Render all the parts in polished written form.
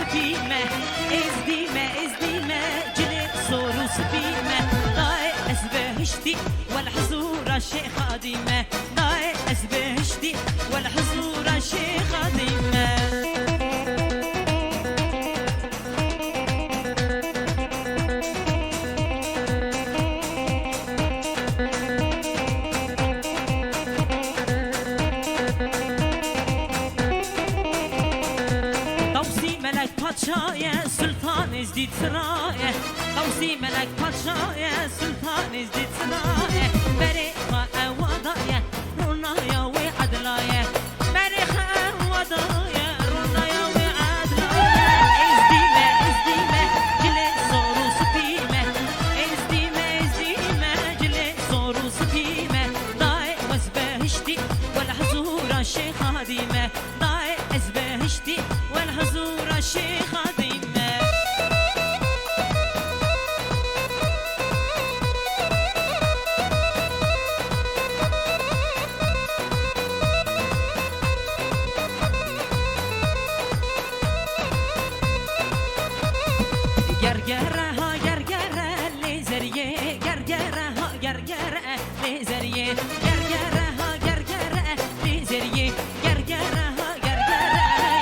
سپیمه ازدیمه جلت صورو سپیمه دای از بهشتی والحضور شيخ خادمه دای از بهشتی والحضور شيخ خادمه پادشاه سلطان ازدید سرایه قوسی ملک پادشاه سلطان ازدید سرایه بری خواه ودایه رونایا و عدلایه بری خواه ودایه رونایا و عدلایه ازدیمه جلی صورو سپیمه ازدیمه جلی صورو سپیمه دای وز بهشتی والحضور شيخ خادمه دای از بهشتی والحضور شيخ خادمه گرگره ها گرگره لیزریه گرگره ها گرگره لیزریه گرگره ها گرگره لیزریه گرگره ها گرگره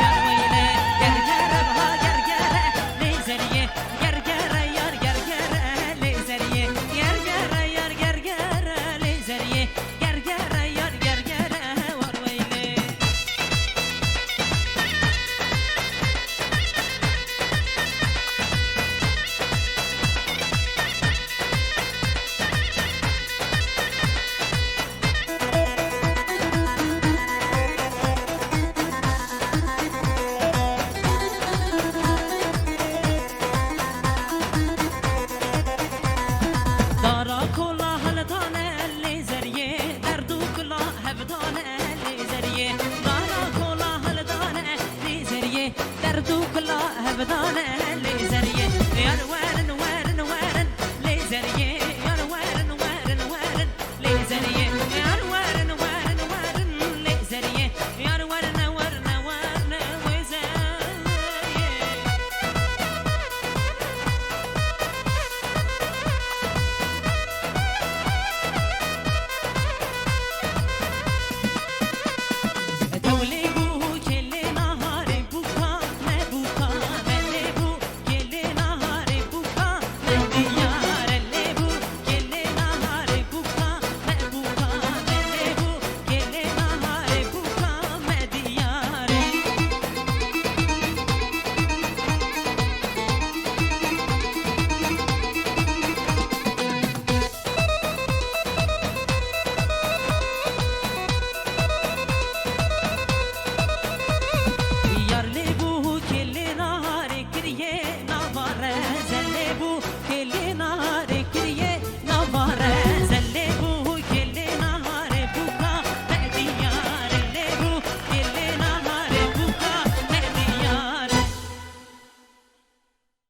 یار ویله گرگره ها گرگره لیزریه گرگره یار گرگره لیزریه گرگره یار گرگره لیزریه گرگره یار گرگره وار ویله دردو کلا هفدانه